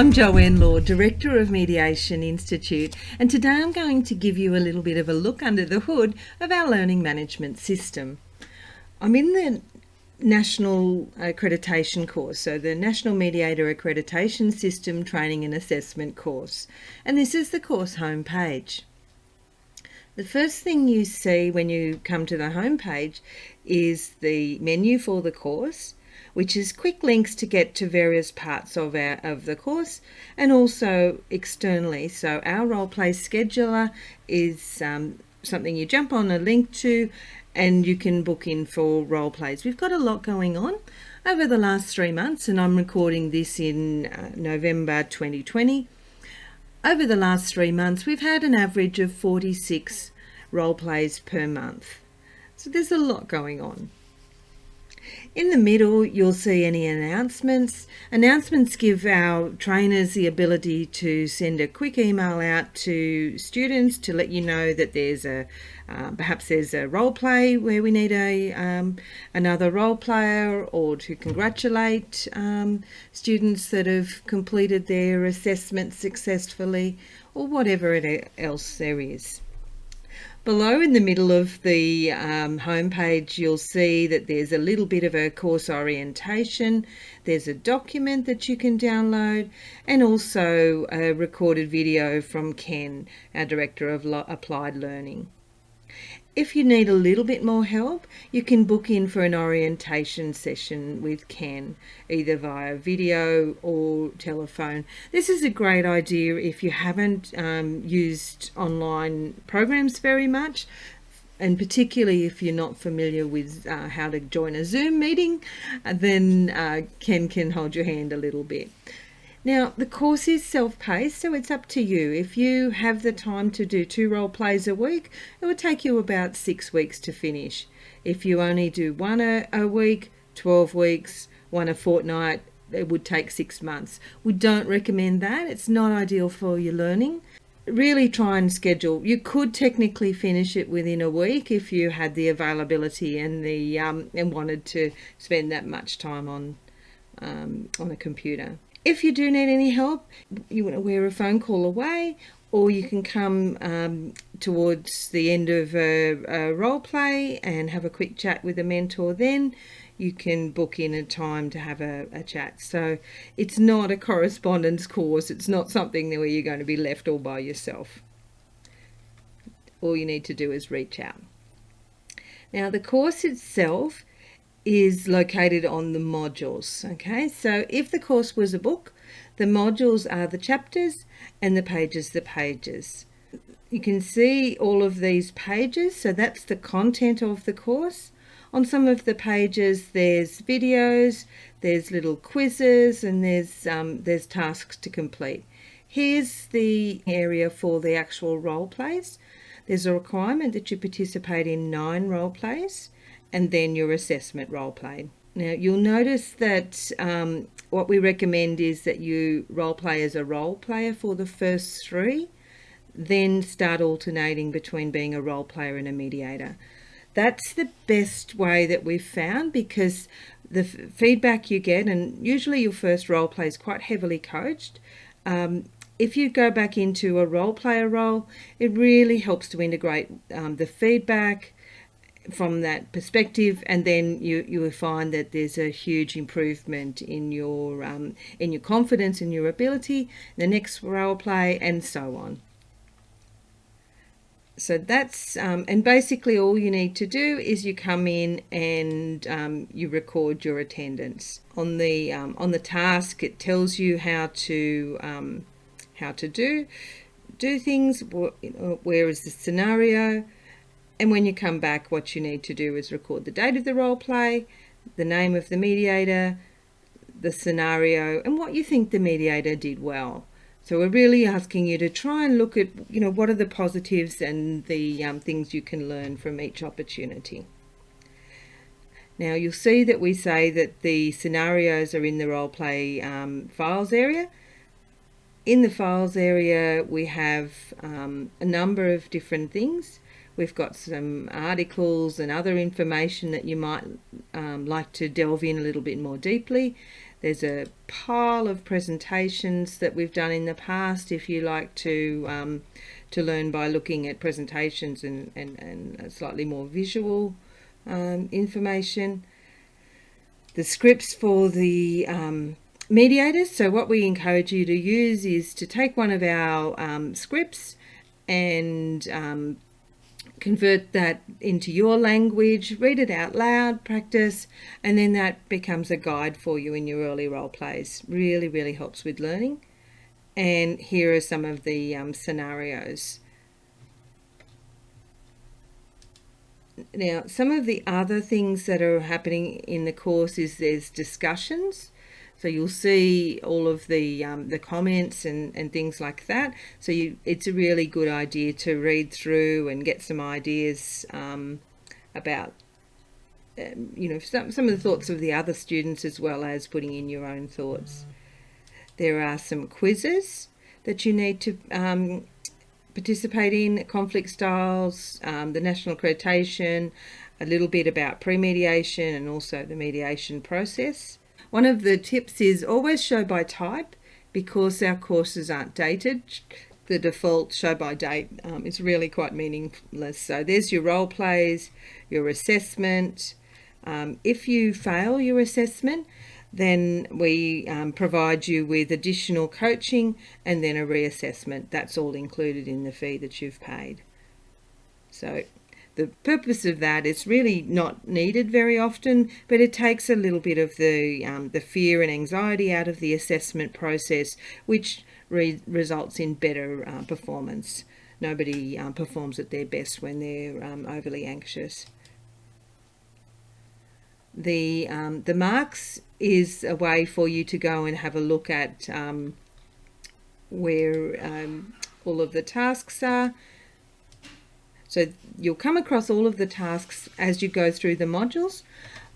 I'm Joanne Law, Director of Mediation Institute, and today I'm going to give you a little bit of a look under the hood of our learning management system. I'm in the National Accreditation Course, so the National Mediator Accreditation System Training and Assessment course, and this is the course homepage. The first thing you see when you come to the homepage is the menu for the course, which is quick links to get to various parts of the course, and also externally. So our role play scheduler is something you jump on a link to, and you can book in for role plays. We've got a lot going on over the last 3 months, and I'm recording this in November 2020. Over the last 3 months, we've had an average of 46 role plays per month. So there's a lot going on. In the middle, you'll see any announcements. Announcements give our trainers the ability to send a quick email out to students to let you know that there's perhaps there's a role play where we need another role player, or to congratulate students that have completed their assessment successfully, or whatever else there is. Below in the middle of the homepage, you'll see that there's a little bit of a course orientation. There's a document that you can download, and also a recorded video from Ken, our Director of Applied Learning. If you need a little bit more help, you can book in for an orientation session with Ken, either via video or telephone. This is a great idea if you haven't used online programs very much, and particularly if you're not familiar with how to join a Zoom meeting, then Ken can hold your hand a little bit. Now, the course is self-paced, so it's up to you. If you have the time to do 2 role plays a week, it would take you about 6 weeks to finish. If you only do 1 a week, 12 weeks, 1 a fortnight, it would take 6 months. We don't recommend that. It's not ideal for your learning. Really try and schedule. You could technically finish it within a week if you had the availability and and wanted to spend that much time on a computer. If you do need any help, we're a phone call away, or you can come towards the end of a role play and have a quick chat with a mentor. Then you can book in a time to have a chat. So it's not a correspondence course. It's not something where you're going to be left all by yourself. All you need to do is reach out. Now, the course itself is located on the modules. Okay, so if the course was a book, the modules are the chapters and the pages the pages. You can see all of these pages, so that's the content of the course. On some of the pages there's videos, there's little quizzes, and there's tasks to complete. Here's the area for the actual role plays. There's a requirement that you participate in 9 role plays, and then your assessment role play. Now, you'll notice that what we recommend is that you role play as a role player for the first 3, then start alternating between being a role player and a mediator. That's the best way that we've found, because the feedback you get, and usually your first role play is quite heavily coached. If you go back into a role player role, it really helps to integrate the feedback from that perspective, and then you will find that there's a huge improvement in your confidence, in your ability, the next role play, and so on. So that's and basically all you need to do is you come in and you record your attendance. On the task, it tells you how to do things. Where is the scenario? And when you come back, what you need to do is record the date of the role play, the name of the mediator, the scenario, and what you think the mediator did well. So we're really asking you to try and look at, what are the positives and the things you can learn from each opportunity. Now, you'll see that we say that the scenarios are in the role play files area. In the files area, we have a number of different things. We've got some articles and other information that you might like to delve in a little bit more deeply. There's a pile of presentations that we've done in the past if you like to learn by looking at presentations and slightly more visual information. The scripts for the mediators. So what we encourage you to use is to take one of our scripts and convert that into your language, read it out loud, practice, and then that becomes a guide for you in your early role plays. Really, really helps with learning. And here are some of the scenarios. Now, some of the other things that are happening in the course is there's discussions. So you'll see all of the comments and things like that. So it's a really good idea to read through and get some ideas about some of the thoughts of the other students, as well as putting in your own thoughts. There are some quizzes that you need to participate in: conflict styles, the national accreditation, a little bit about pre-mediation, and also the mediation process. One of the tips is always show by type, because our courses aren't dated. The default show by date is really quite meaningless. So there's your role plays, your assessment. If you fail your assessment, then we provide you with additional coaching and then a reassessment. That's all included in the fee that you've paid. So the purpose of that is really not needed very often, but it takes a little bit of the fear and anxiety out of the assessment process, which results in better performance. Nobody performs at their best when they're overly anxious. The marks is a way for you to go and have a look at where all of the tasks are. So you'll come across all of the tasks as you go through the modules,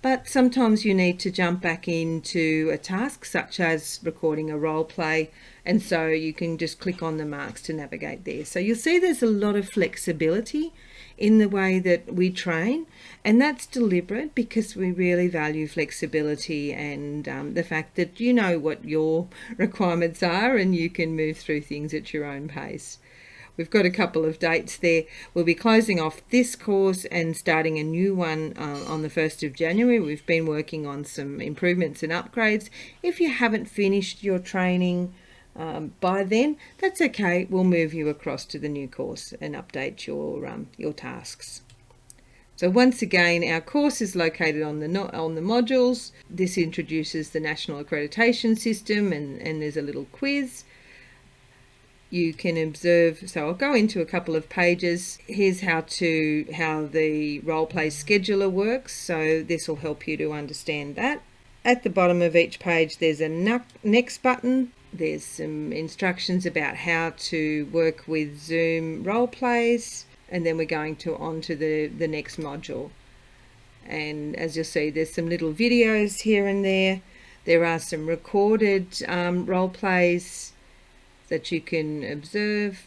but sometimes you need to jump back into a task such as recording a role play, and so you can just click on the marks to navigate there. So you'll see there's a lot of flexibility in the way that we train, and that's deliberate because we really value flexibility and the fact that you know what your requirements are and you can move through things at your own pace. We've got a couple of dates there. We'll be closing off this course and starting a new one on the 1st of January. We've been working on some improvements and upgrades. If you haven't finished your training by then, that's okay. We'll move you across to the new course and update your tasks. So once again, our course is located on the modules. This introduces the national accreditation system, and there's a little quiz. You can observe, so I'll go into a couple of pages. Here's how the role play scheduler works, so this will help you to understand that. At the bottom of each page there's a next button. There's some instructions about how to work with Zoom role plays, and then we're going on to the next module. And as you'll see, there's some little videos here and there. There are some recorded role plays that you can observe.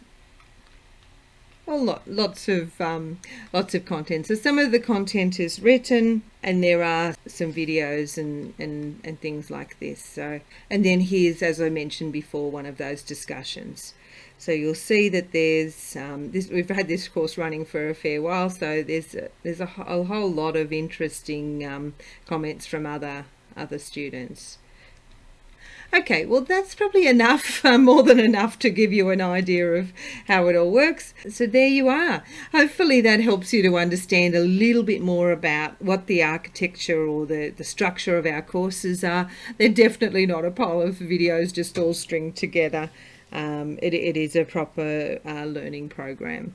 Well, lots of content. So some of the content is written, and there are some videos and things like this. So, and then here's, as I mentioned before, one of those discussions. So you'll see that there's we've had this course running for a fair while, so there's a whole lot of interesting comments from other students. Okay, well that's probably enough, more than enough to give you an idea of how it all works. So there you are. Hopefully that helps you to understand a little bit more about what the architecture or the structure of our courses are. They're definitely not a pile of videos just all stringed together. It is a proper learning program.